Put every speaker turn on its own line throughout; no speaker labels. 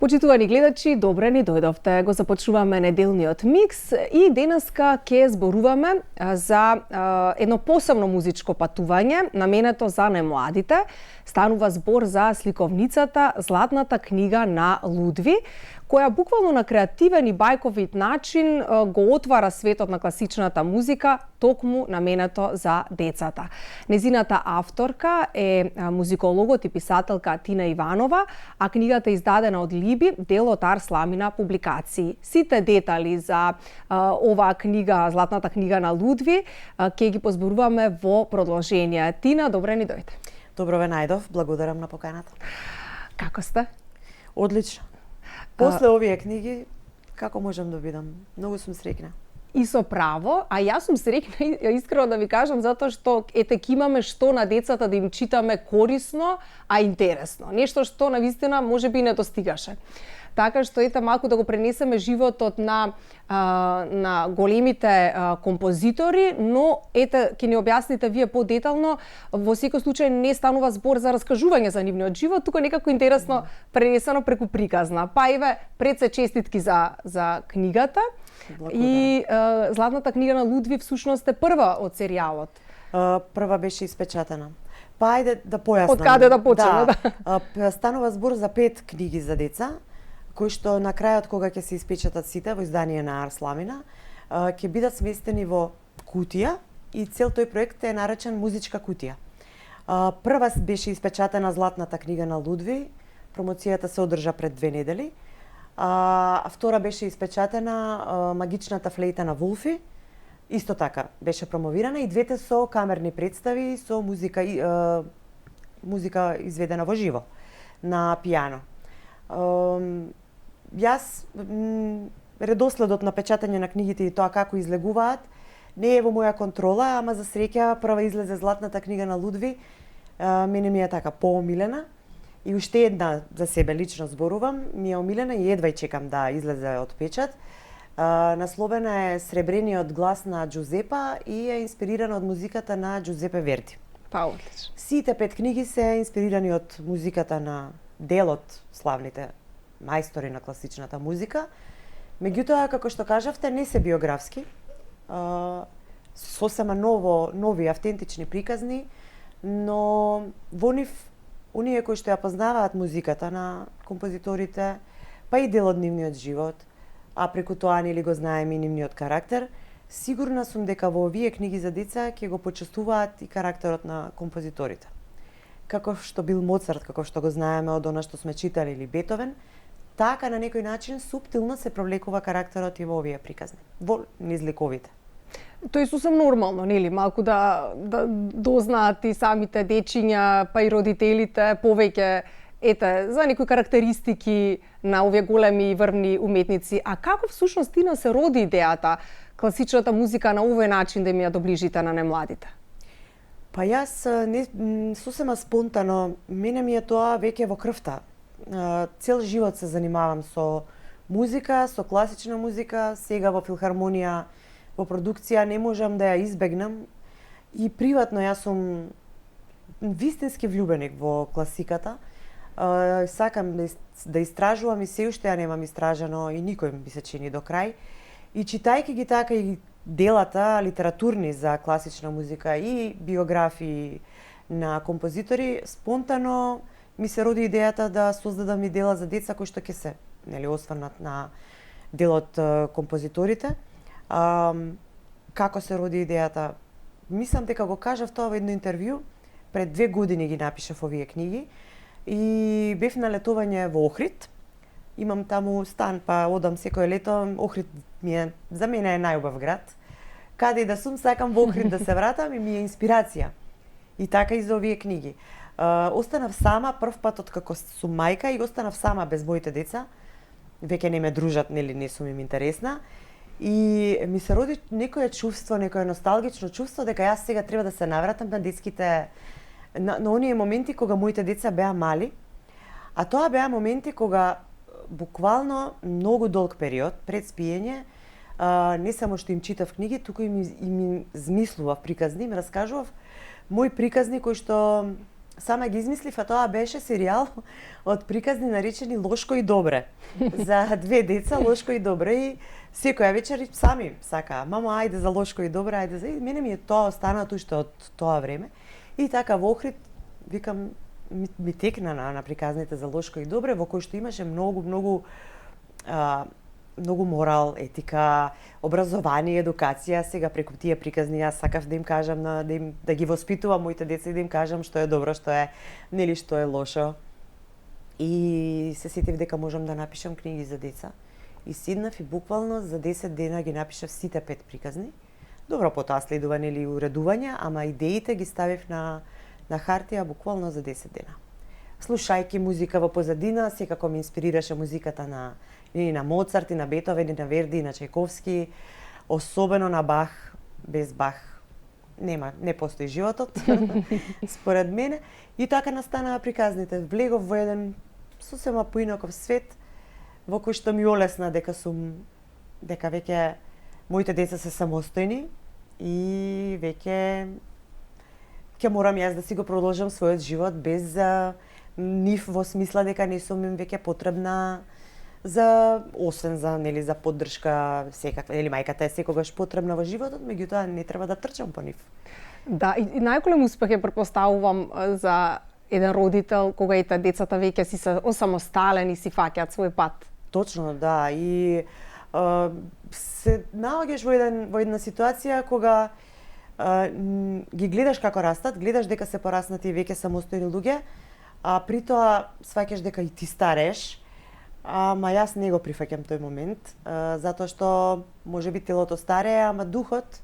Почитувани гледачи, добре ни дојдовте. Го започнуваме неделниот микс и денеска ќе зборуваме за едно посебно музичко патување, наменето за немладите. Станува збор за сликовницата Златната книга на Лудви, која буквално на креативен и бајковит начин го отвара светот на класичната музика, токму наменето за децата. Незината авторка е музикологот и писателка Тина Иванова, а книгата е издадена од Либи, дел од Арс Ламина публикации. Сите детали за оваа книга, Златната книга на Лудви, ќе ги позборуваме во продолжение. Тина, добре ни дојде.
Добро ве најдов, благодарам на поканата.
Како сте?
Одлично. После овие книги, како можам да бидам? Многу сум среќна.
И со право, а јас сум среќна, искрено да ви кажам, затоа што ќе имаме што на децата да им читаме корисно, а интересно. Нешто што навистина можеби не достигаше. Така што малку да го пренесеме животот на големите композитори, но ќе ни објасните вие подетално. Во секој случај не станува збор за раскажување за нивниот живот, тука некако интересно пренесено преку приказна. Па еве, пред се честитки за книгата.
Благодарам.
И Златната книга на Лудви всушност е прва од серијалот.
Прва беше испечатена. Па ајде да појаснам.
Од каде да почнеме?
Да. Станува збор за 5 книги за деца, кои што на крајот кога ќе се испечатат сите во издание на Арс Ламина, ќе бидат сместени во кутија и цел тој проект е наречен Музичка кутија. Прва беше испечатена Златната книга на Лудви, промоцијата се одржа пред 2 недели. А втора беше испечатена Магичната флейта на Вулфи, исто така беше промовирана и двете со камерни представи со музика изведена во живо на пијано. Јас редоследот на печатање на книгите и тоа како излегуваат не е во моја контрола, ама за среќа прва излезе Златната книга на Лудви, мене ми е така поомилена. И уште една за себе лично зборувам, ми е омилена и едва чекам да излезе од печат. Насловена е Сребрениот глас на Џузепа и е инспирирана од музиката на Џузепе Верди.
Па, отлично.
Сите 5 книги се инспирирани од музиката на делот славните мајстори на класичната музика. Меѓутоа, како што кажавте, не се биографски. Сосема нови автентични приказни, но во нив оние кои што ја познаваат музиката на композиторите, па и дел од нивниот живот, а преку тоа нели го знаеме и нивниот карактер, сигурна сум дека во овие книги за деца ќе го почувствуваат и карактерот на композиторите. Како што бил Моцарт, како што го знаеме од она што сме читали, или Бетовен, така на некој начин суптилно се провлекува карактерот и во овие приказни, во низликовите.
Тоа е сосем нормално, нели, малку да дознаат и самите дечиња, па и родителите повеќе за некои карактеристики на овие големи и врвни уметници. А како всушност Тина се роди идејата класичната музика на овој начин да ми ја доближите на немладите?
Па јас сосема спонтано, мене ми е тоа веќе во крвта. Цел живот се занимавам со музика, со класична музика, сега во филхармонија, во продукција не можам да ја избегнам и приватно јас сум вистински влюбеник во класиката. Сакам да истражувам и се уште ја немам истражено и никој ми се чини до крај. И читајќи ги така и делата литературни за класична музика и биографии на композитори, спонтано ми се роди идејата да создадам и дела за деца кои што ќе се осврнат на делот композиторите. Како се роди идејата? Мислам дека го кажав тоа во едно интервју, пред 2 години ги напишав овие книги и бев на летување во Охрид. Имам таму стан, па одам секој лето. Охрид за мене е најубав град. Каде и да сум, сакам во Охрид да се вратам и ми е инспирација. И така и за овие книги. Останав сама прв пат откако сум мајка и останав сама без моите деца. Веќе не ме дружат, нели, не сум им интересна. И ми се роди некое чувство, некое носталгично чувство дека јас сега треба да се навратам на детските на оние моменти кога моите деца беа мали. А тоа беа моменти кога буквално многу долг период пред спиење не само што им читав книги, туку им змислував приказни, им раскажував мои приказни кои што сама ги измислив, а тоа беше серијал од приказни наречени Лошко и Добре. За две деца, Лошко и Добре, и секоја вечер сами сака, мамо, ајде за Лошко и Добре, ајде за... И мене ми е тоа останато уште од тоа време. И така во Охрид, викам, ми текна на приказните за Лошко и Добре, во кој што имаше многу морал, етика, образование, едукација. Сега преку тие приказни јас сакав да им кажам, да ги воспитувам моите деца и да им кажам што е добро, што е, нели, што е лошо. И се сетив дека можам да напишам книги за деца. И седнав и буквално за 10 дена ги напишав сите 5 приказни. Добро, потоа следува, нели, уредување, ама идеите ги ставив на хартија буквално за 10 дена. Слушајќи музика во позадина, секако ме инспирираше музиката на Моцарт, и на Бетовен, и на Верди, и на Чајковски, особено на Бах. Без Бах не постои животот, според мене. И така настанаа приказните. Влегов во еден сосема поинаков свет, во кој што ми олесна дека веќе моите деца се самостојни и веќе ќе морам јас да си го продолжам својот живот без нив, во смисла дека не сум им веќе потребна освен за поддршка секаква, или мајката е секогаш потребна во животот, меѓутоа не треба да трчам по нив.
Да, и најголем успех е, претпоставувам, за еден родител кога и децата веќе си се осамосталени, си фаќаат свој пат.
Точно, да, и се наоѓаш во една ситуација кога ги гледаш како растат, гледаш дека се пораснати веќе самостојни луѓе, а при тоа сваќаш дека и ти стареш. Ама јас не го прифаќам тој момент, затоа што можеби телото старее, ама духот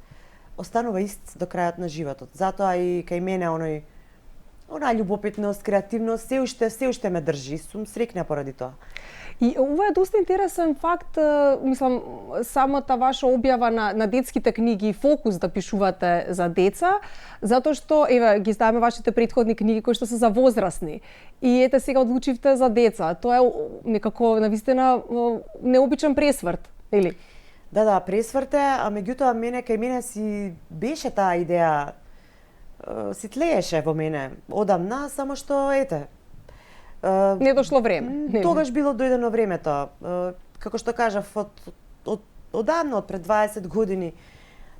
останува ист до крајот на животот. Затоа и кај мене она љубопитност, креативност се уште ме држи, сум среќна поради тоа.
И ова е доста интересен факт, мислам, самата ваша објава на детските книги и фокус да пишувате за деца, затоа што, еве, ги знаеме вашите претходни книги кои што се за возрастни. И ете сега одлучивте за деца. Тоа е некако, навистина, необичен пресврт, или?
Да, пресврт е, а меѓутоа кај мене си беше таа идеја, си тлееше во мене одамна, само што, ете,
не дошло време.
Тогаш било дојдено времето. Како што кажав, одамна, од пред 20 години,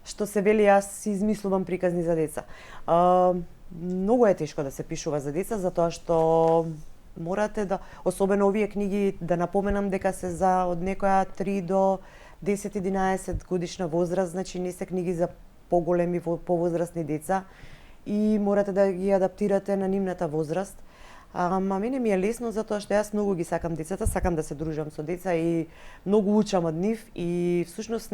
што се вели, јас си измислувам приказни за деца. Многу е тешко да се пишува за деца, затоа што морате да, особено овие книги, да напоменам дека се за од некоја 3 до 10-11 годишна возраст, значи не се книги за поголеми, повозрастни деца и морате да ги адаптирате на нивната возраст. Ама мене ми е лесно затоа што јас многу ги сакам децата, сакам да се дружам со деца и многу учам од нив и всушност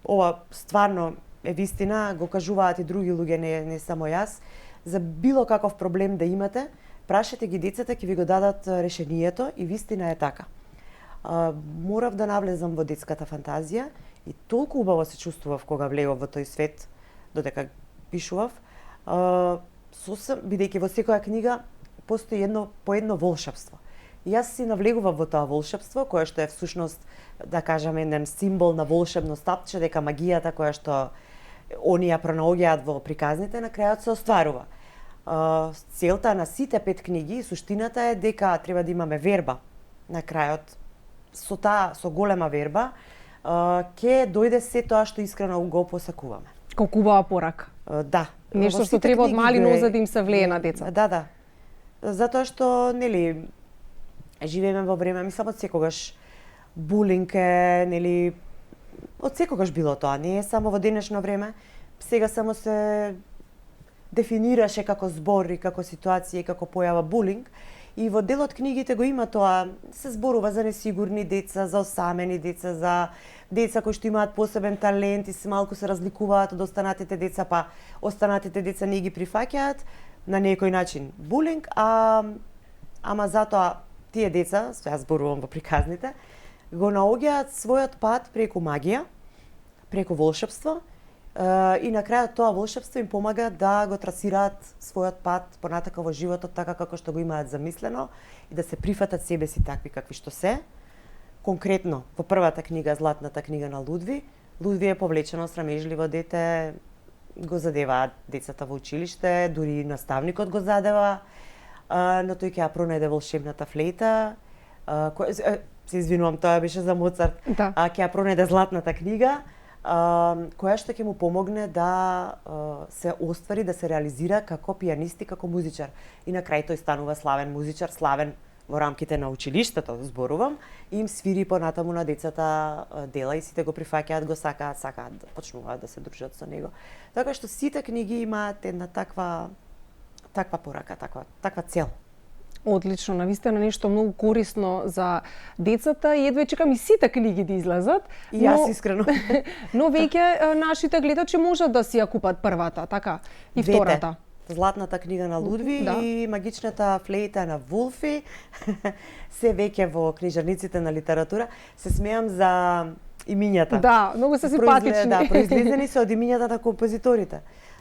ова стварно е вистина, го кажуваат и други луѓе, не само јас, за било каков проблем да имате, прашете ги децата, ќе ви го дадат решението и вистина е така. Морав да навлезам во детската фантазија и толку убаво се чувствував кога влегов во тој свет, додека пишував. Бидејќи во секоја книга постои едно волшебство. Јас си навлегував во тоа волшебство, кое што е всушност, да кажам, еден символ на волшебност, тапче дека магијата која што они ја пронаоѓаат во приказните, на крајот се остварува. Целта на сите 5 книги, суштината е дека треба да имаме верба. На крајот, со голема верба, ќе дојде се тоа што искрено го посакуваме.
Колку убава порака.
Да.
Нешто што треба од мали нозе да им се влие на деца.
Да. Затоа што, нели, живееме во време, мислам, од секогаш булинг е, нели, од секогаш било тоа, не е само во денешно време. Сега само се дефинираше како збор и како ситуација и како појава булинг. И во дел од книгите го има тоа, се зборува за несигурни деца, за осамени деца, за деца кои што имаат посебен талент и се малку се разликуваат од останатите деца, па останатите деца не ги прифаќаат на некој начин булинг, ама затоа тие деца, јас зборувам во приказните, го наоѓаат својот пат преку магија, преку волшебство, и на крајот тоа волшебство им помага да го трасираат својот пат понатака во животот така како што го имаат замислено и да се прифатат себе си такви какви што се. Конкретно, во првата книга, Златната книга на Лудви, Лудви е повлечено срамежливо дете, го задеваат децата во училиште, дури наставникот го задева, но тој ќе ја пронајде волшебната флейта, се извинувам, тоа беше за Моцарт,
Да.
ќе ја пронајде златната книга, која што ќе му помогне да се оствари, да се реализира како пианист и како музичар. И на крај тој станува славен музичар, славен во рамките на училиштето, зборувам, и им свири понатаму на децата дела и сите го прифаќаат, го сакаат да почнуваат да се дружат со него. Така што сите книги имаат една таква порака, таква цел.
Одлично, навистина нешто многу корисно за децата и едва чекам и сите книги да излезат.
И јас искрено.
Но веќе нашите гледачи можат да си ја купат првата, така? И
Двете.
втората.
Златната книга на Лудви
Да.
и магичната флейта на Вулфи се веќе во книжарниците на литература. Се смеам за имињата.
Да, многу се симпатични.
Да, произлезени се од имињата на композиторите.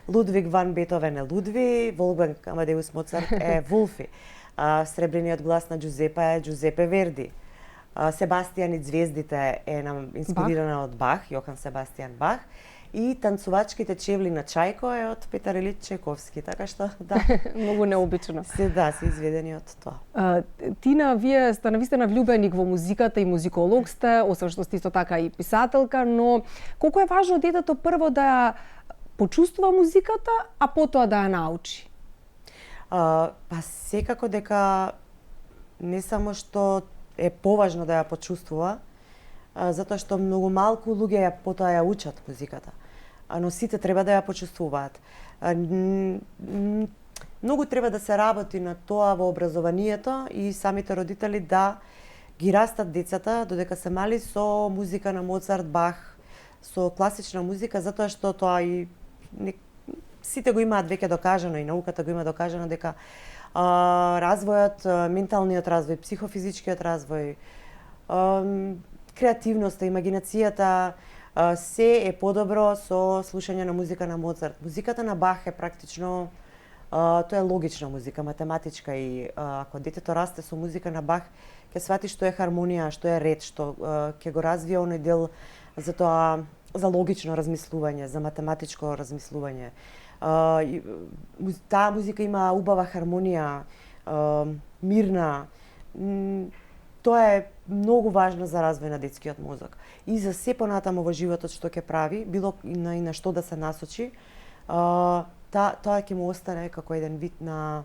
Лудвиг ван Бетовен е Лудви, Волфганг Амадеус Моцарт е Вулфи. Сребрениот глас на Джузепе е Джузепе Верди. Себастијан и звездите е инспирирана од Бах, Јохан Себастијан Бах. И танцувачките чевли на Чајко е од Петар Илич Чајковски, така што да.
Многу необично.
Се изведени од тоа.
Тина, вие сте навистина влюбеник во музиката и музиколог сте, освен што сте исто така и писателка, но колку е важно детето прво да ја почувствува музиката, а потоа да ја научи?
Па секако дека не само што е поважно да ја почувствува, затоа што многу малку луѓе потоа ја учат музиката. Но сите треба да ја почувствуваат. Многу треба да се работи на тоа во образованието и самите родители да ги растат децата додека се мали со музика на Моцарт, Бах, со класична музика, затоа што тоа и сите го имаат веќе докажано и науката го има докажано дека развојот, менталниот развој, психофизичкиот развој, креативноста, имагинацијата, се е подобро со слушање на музика на Моцарт. Музиката на Бах е практично, тоа е логична музика, математичка и ако детето расте со музика на Бах, ќе свати што е хармонија, што е ред, што ќе го развие оној дел за тоа, за логично размислување, за математичко размислување. Таа музика има убава хармонија, мирна. Тоа е многу важно за развој на детскиот мозок. И за се понатамо во животот што ќе прави, било и на што да се насочи, тоа ќе му остане како еден вид на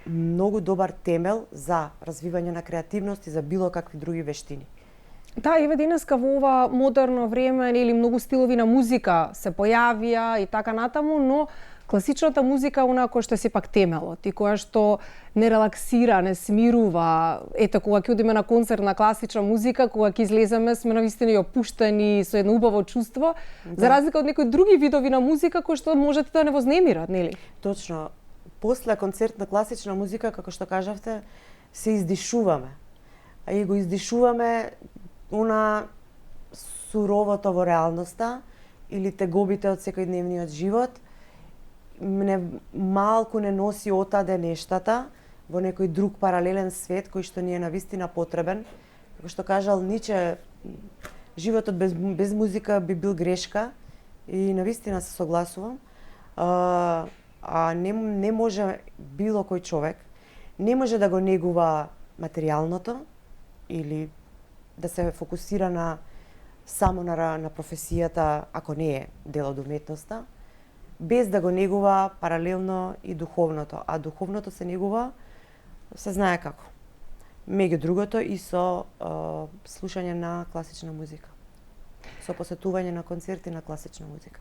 многу добар темел за развивање на креативност и за било какви други вештини.
Да, еве денеска во ова модерно време, нели многу стилови на музика се појавија и така натаму, но класичната музика она која што си пак темелот и која што не релаксира, не смирува. Ете, кога ќе одиме на концерт на класична музика, кога ќе излеземе, сме навистина и опуштени со едно убаво чувство, да. За разлика од некои други видови на музика кои што можат да не вознемират, нели?
Точно. После концерт на класична музика, како што кажавте, се издишуваме. А и го издишуваме она суровото во реалноста или тегобите од секојдневниот живот, малку не носи отаде нештата во некој друг паралелен свет кој што ни е навистина потребен. Како што кажал Ниче, животот без музика би бил грешка и навистина се согласувам. Не може било кој човек, не може да го негува материјалното или да се фокусира само на професијата, ако не е дел од уметноста, без да го негува паралелно и духовното. А духовното се негува, се знае како. Меѓу другото и со слушање на класична музика. Со посетување на концерти на класична музика.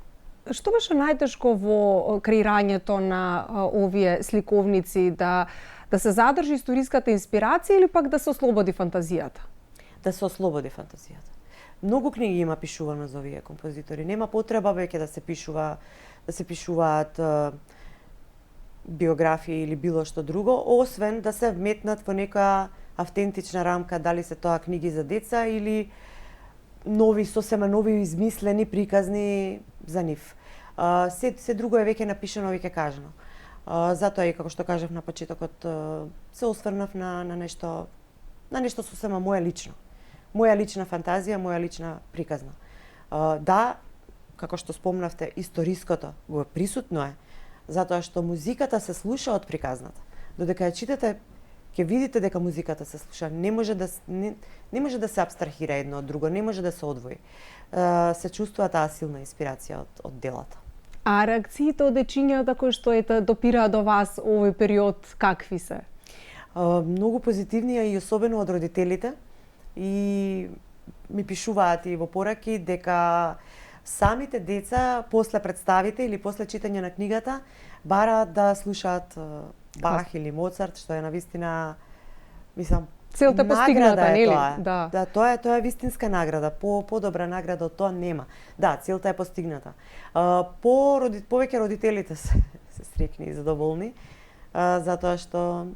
Што беше најтешко во креирањето на овие сликовници, да се задржи историската инспирација или пак да се ослободи фантазијата?
Да се ослободи фантазијата. Многу книги има пишувано за овие композитори. Нема потреба веќе да се пишуваат биографии или било што друго, освен да се вметнат во нека автентична рамка, дали се тоа книги за деца или сосема нови измислени приказни за нив. Се друго е веќе напишано, веќе кажано. Затоа и како што кажав на почетокот, се осврнав на нешто моја лична фантазија, моја лична приказна. Да, како што спомнавте, историското го е присутно е, затоа што музиката се слуша од приказната. Додека ја читате, ќе видите дека музиката се слуша, не може да се абстрахира едно од друго, не може да се одвои. Се чувствува таа силна инспирација од делата.
А реакциите од дечињата кои што допираат до вас овој период, какви се?
Многу позитивни и особено од родителите, и ми пишуваат и во пораки дека самите деца после представите или после читање на книгата бараат да слушаат Бах или Моцарт, што е навистина, мислам,
целта постигната, нели?
Да, тоа е вистинска награда. Подобра награда од тоа нема. Да, целта е постигната. Повеќе родителите се среќни и задоволни, затоа што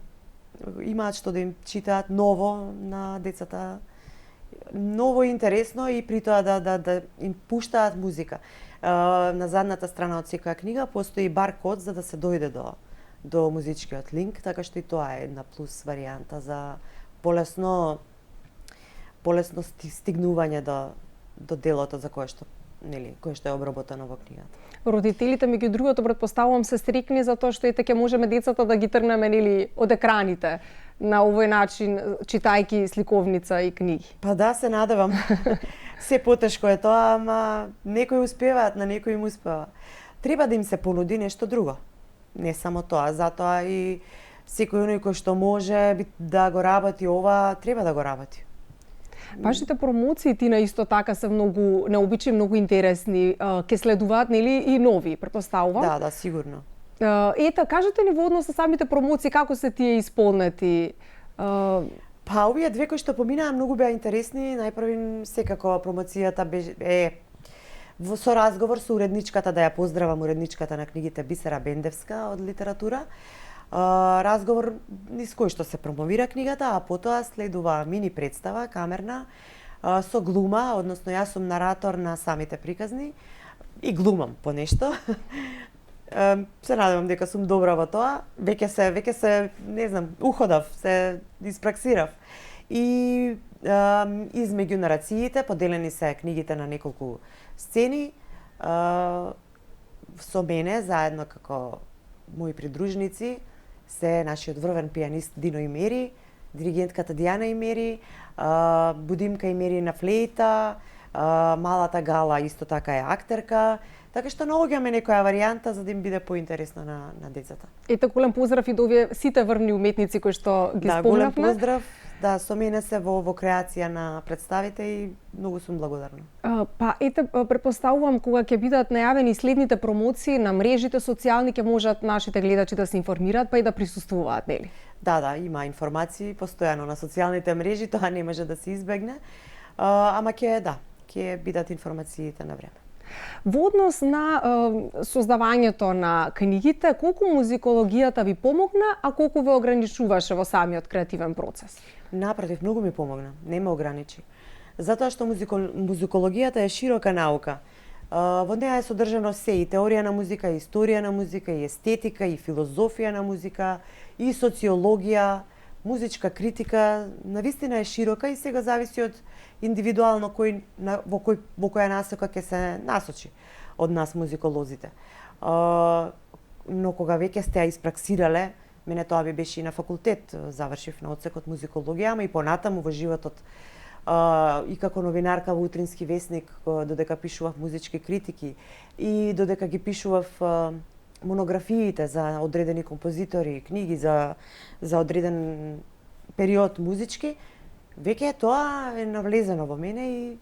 имаат што да им читаат ново на децата, ново и интересно, и при тоа да им пуштаат музика. На задната страна од секоја книга постои баркод за да се дојде до музичкиот линк, така што и тоа е една плюс варијанта за полесно стигнување до делото за кое што е обработено во книгата.
Родителите, меѓу другото, претпоставувам, се стрикни за тоа што ете ќе можеме децата да ги тргнеме, нели, од екраните на овој начин, читајки сликовница и книги.
Па да, се надевам. Се потешко е тоа, ама некои успеваат, на некои им успева. Треба да им се понуди нешто друго. Не само тоа, затоа и секој оној кој што може да го работи ова, треба да го работи.
Вашите промоции, Тина, исто така се многу необични, многу интересни. Ке следуваат, нели, и нови, претпоставувам?
Да, сигурно.
Ета, кажете ни во однос на самите промоции, како се тие исполнети?
Па, овие две кои што поминаа многу беа интересни. Најпрво секако промоцијата е со разговор со уредничката, да ја поздравам уредничката на книгите Бисера Бендевска од литература. Разговор низ кој што се промовира книгата, а потоа следува мини представа, камерна, со глума, односно јас сум наратор на самите приказни и глумам по нешто. Се надевам дека сум добра во тоа. Веќе се, не знам, уходав, се испраксирав. И измеѓу нарациите поделени се книгите на неколку сцени, со мене заедно како мои придружници се нашиот врвен пианист Дино Имери, диригентката Дијана Имери, Будимка Имери на флейта, малата Гала исто така е актерка, така што наоѓаме некоја варијанта за да им биде поинтересно на децата.
Ете, голем поздрав и до овие сите врвни уметници кои што ги спомнавме.
Голем поздрав. Да, со мене се во креација на представите и многу сум благодарна.
Па ете, претпоставувам кога ќе бидат најавени следните промоции на мрежите социјални, ќе можат нашите гледачи да се информираат, па и да присуствуваат, нели?
Да, има информации постојано на социјалните мрежи, тоа не може да се избегне, ама ќе бидат информациите на време.
Во однос на создавањето на книгите, колку музикологијата ви помогна, а колку ве ограничуваше во самиот креативен процес?
Напротив, многу ми помогна, не ме ограничи. Затоа што музикологијата е широка наука. Во неа е содржано се, и теорија на музика, и историја на музика, и естетика, и филозофија на музика, и социологија, музичка критика. Навистина е широка и сега зависи од индивидуално во која насока ќе се насочи од нас музиколозите. Но кога веќе сте ја испраксирале, мене тоа би беше и на факултет, завршив на одсекот музикологија, ама и понатаму во животот и како новинарка во Утрински весник, додека пишував музички критики и додека ги пишував монографиите за одредени композитори, книги за одреден период музички, веќе тоа е навлезено во мене и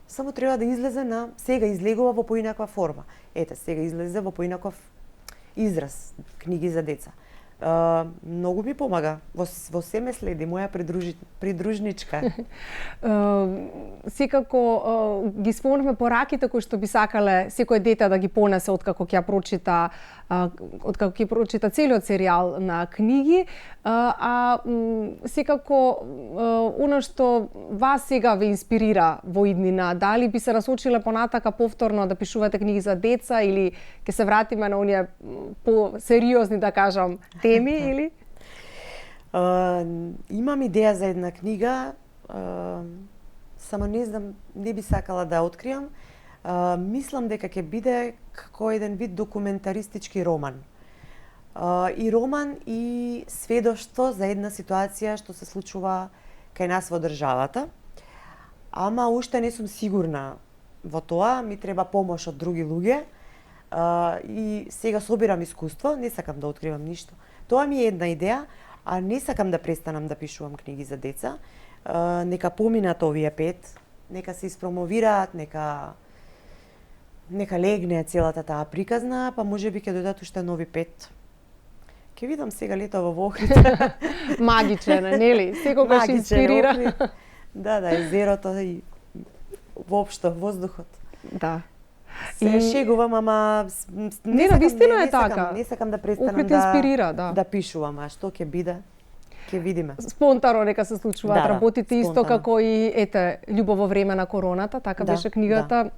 само треба да излезе сега излегува во поинаква форма. Ете, сега излезе во поинаков израз, книги за деца. Многу ми помага. Во се ме следи моја придружничка.
Секако ги спомнавме пораките кои што би сакале секој дете да ги понесе откако ќе прочита целиот серијал на книги, а секако она што вас сега ве инспирира во иднина, дали би се насочиле понатака повторно да пишувате книги за деца или ќе се вратиме на оние по-сериозни, да кажам, теми или?
Имам идеја за една книга, само не знам, не би сакала да откријам. Мислам дека ќе биде како еден вид документаристички роман. И роман и сведоштво за една ситуација што се случува кај нас во државата. Ама уште не сум сигурна во тоа, ми треба помош од други луѓе. И сега собирам искуство, не сакам да откривам ништо. Тоа ми е една идеја, а не сакам да престанам да пишувам книги за деца. Нека поминат овие 5, нека се испромовираат, нека легне целата таа приказна, па можеби ќе дојдат уште нови 5. Ќе видам сега лето во Охрид.
Магичен, нели? Секогаш инспирира.
Охрид. Да, езерото и воопшто воздухот.
Да.
Се шегувам, ама
Не, навистина е така.
Не сакам да престанам
Охрид инспирира, да.
Да пишувам, а што ќе биде? Ќе видиме.
Спонтано нека се случуваат
Да,
работите исто
спонтано.
како и Љубов во време на короната, така беше книгата.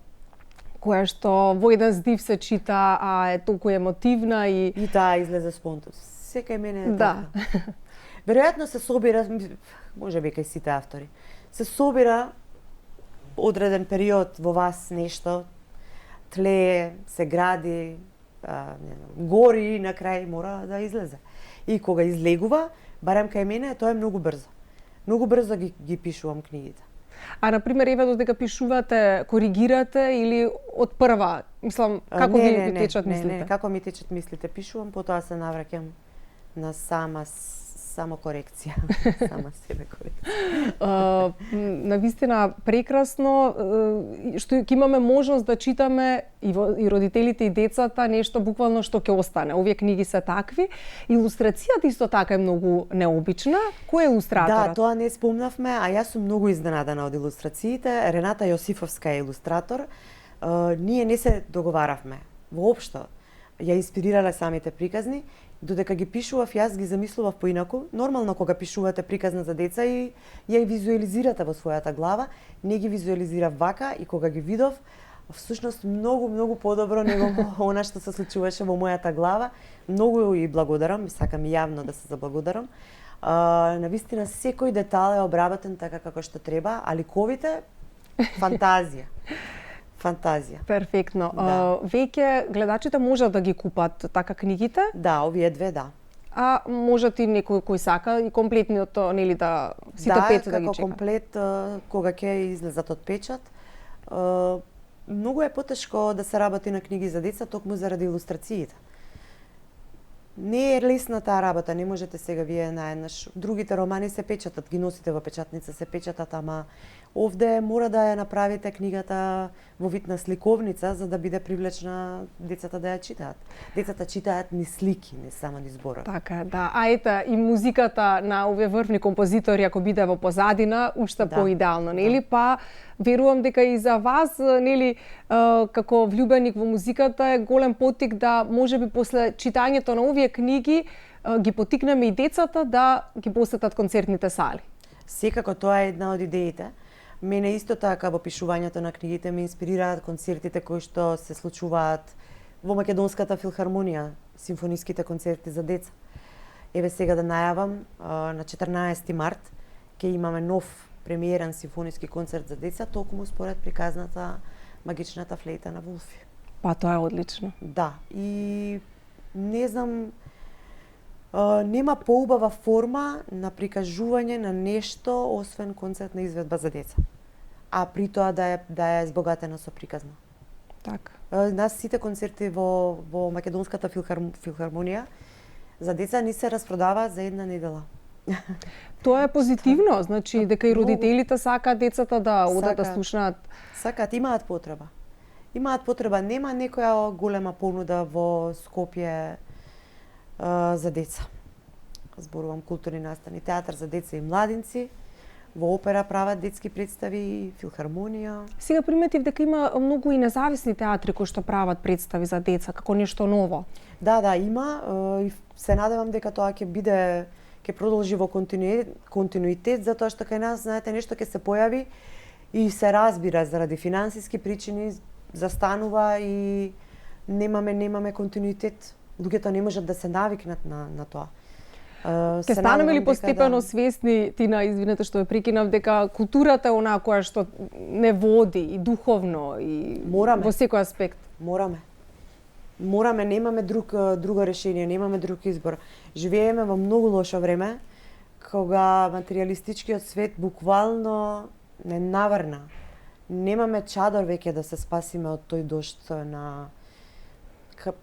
Која што во еден здив се чита, а е толку емотивна и
таа излезе спонтано. Секај мене е
да.
така. Веројатно се собира, можеби кај сите автори, се собира одреден период во вас нешто, тлее, се гради, гори и на крај мора да излезе. И кога излегува, барем кај мене, тоа е многу брзо. Многу брзо ги пишувам книгите.
А на пример еве додека пишувате, коригирате или од прва, мислам како ви течат мислите?
Не, како ми течат мислите, пишувам, потоа се навраќам на само корекција, сама себе корекција.
Навистина прекрасно што ќе имаме можност да читаме и родителите и децата нешто буквално што ќе остане. Овие книги се такви. Илустрацијата исто така е многу необична. Кој е илустраторот?
Да, тоа не спомнавме, а јас сум многу изненадана од илустрациите. Рената Јосифовска е илустратор. Ние не се договаравме воопшто. Ја инспирирале самите приказни. Додека ги пишував, јас ги замислував поинаку. Нормално кога пишувате приказна за деца и ја визуализирате во својата глава, не ги визуализирав вака и кога ги видов, всушност многу подобро него она што се случуваше во мојата глава. Многу и благодарам, сакам и јавно да се заблагодарам. Навистина секој детал е обработен така како што треба, а ликовите фантазија. Фантазија.
Перфектно.
Да.
Веќе гледачите можат да ги купат така книгите?
Да, овие две да.
А можат и некој кој сака и комплетниот, нели да сите 5 да ги чека.
Да, како комплет кога ќе излезат од печат. Многу е потешко да се работи на книги за деца токму заради илустрациите. Не е лесна таа работа, не можете сега вие наеднаш. Другите романи се печатат, ги носите во печатница, се печатат, ама овде мора да ја направите книгата во вид на сликовница за да биде привлечна децата да ја читаат. Децата читаат ни слики, не само ни зборови.
Така, да. А ете, и музиката на овие врвни композитори, ако биде во позадина, уште поидеално, нели? Па, верувам дека и за вас, нели, како влюбеник во музиката е голем поттик да можеби после читањето на овие книги ги поттикнеме и децата да ги посетат концертните сали.
Секако тоа е една од идеите. Мене исто така во пишувањето на книгите ме инспирираат концертите кои што се случуваат во Македонската филхармонија, симфониските концерти за деца. Еве сега да најавам, на 14 март ќе имаме нов премиерен симфониски концерт за деца, токму според приказната Магичната флейта на Вулфи.
Па тоа е одлично.
Да, и не знам, нема поубава форма на прикажување на нешто освен концертна изведба за деца. А при тоа да е збогатена со приказна.
Така.
Нас сите концерти во Македонската филхармонија за деца ни се распродаваат за една недела.
Тоа е позитивно, значи дека и родителите сакаат децата да одат да слушнаат.
Сакаат, имаат потреба. Имаат потреба, нема некоја голема понуда во Скопје за деца. Зборувам културни настани, театар за деца и младинци, во опера прават детски представи, филхармонија.
Сега приметив дека има многу и независни театри кои што прават представи за деца како нешто ново.
Да, има и се надевам дека тоа ќе продолжи во континуитет, затоа што кај нас, знаете, нешто ќе се појави и се разбира заради финансиски причини, застанува и немаме континуитет. Луѓето не можат да се навикнат на тоа.
Ке станеме ли постепено свесни, Тина, извинете што ја прекинав, дека културата е онаа која што не води и духовно и во секој аспект?
Мораме, немаме друго решение, немаме друг избор. Живееме во многу лошо време, кога материјалистичкиот свет буквално не наврна. Немаме чадор веќе да се спасиме од тој дожд на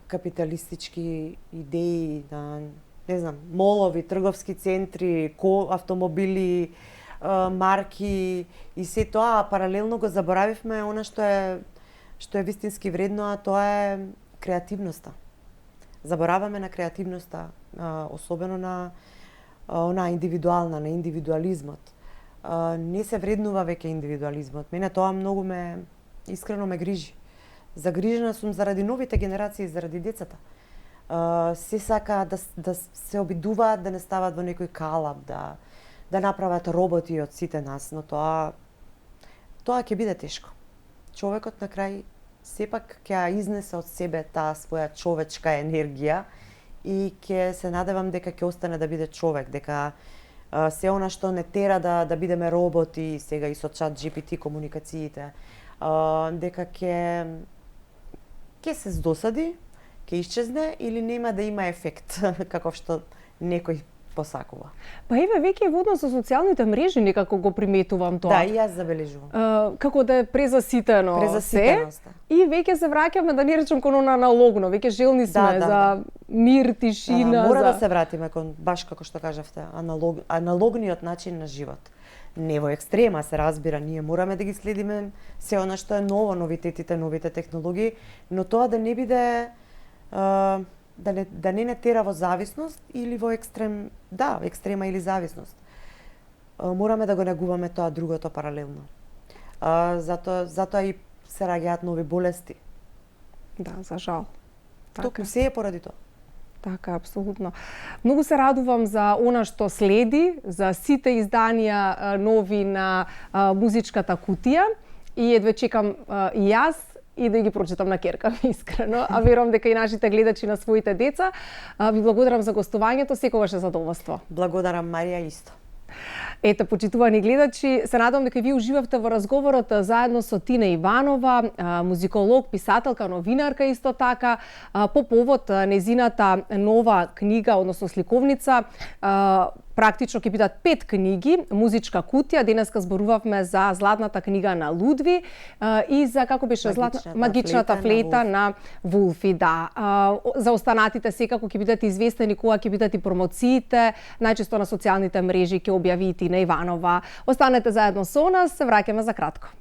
капиталистички идеи, на не знам, молови, трговски центри, автомобили, марки и се тоа, а паралелно го заборавивме она што е вистински вредно, а тоа е креативноста. Забораваме на креативноста, особено на она индивидуална, на индивидуализмот. Не се вреднува веќе индивидуализмот. Мене тоа многу искрено ме грижи. Загрижена сум заради новите генерации, заради децата. Се сака да се обидуваат да не стават во некој калап, да направат роботи од сите нас, но тоа ќе биде тешко. Човекот на крај сепак ќе ја изнесе од себе таа своја човечка енергија и ќе се надевам дека ќе остане да биде човек, дека се она што не тера да бидеме роботи, сега и со чат GPT комуникациите, дека ќе се здосади, ќе исчезне или нема да има ефект каков што некој посакува.
Па еве веќе во однос со социјалните мрежи некако го приметувам тоа.
Да, и јас забележувам.
Како да е презаситено се. И веќе се враќаме, да не речам кон аналогно, веќе желни сме за мир, тишина,
мора да се вратиме кон баш како што кажавте, аналогниот начин на живот. Не во екстрема, се разбира, ние мораме да ги следиме се она што е ново, новитетите, новите технологии, но тоа да не биде да не тера во зависност или во екстрема или зависност. Мораме да го негуваме тоа другото паралелно. Затоа и се раѓаат нови болести.
Да, за жал.
Токму се е поради тоа.
Така, апсолутно. Многу се радувам за она што следи, за сите изданија нови на музичката кутија и едве чекам и јас и да ги прочитам на ќерка, искрено, а верувам дека и нашите гледачи на своите деца. Ви благодарам за гостувањето, секогаш е задоволство.
Благодарам, Марија, исто.
Ете, почитувани гледачи, се надам дека вие уживавте во разговорот заедно со Тина Иванова, музиколог, писателка, новинарка исто така, по повод незината нова книга, односно сликовница. Практично ќе бидат 5 книги, музичка кутија. Денеска зборувавме за златната книга на Лудви и за како беше магичната флейта на Вулфи, да. За останатите секако ќе бидат известени кога ќе бидат и промоциите, најчесто на социјалните мрежи ќе објави Тина Иванова. Останете заедно со нас, се враќаме за кратко.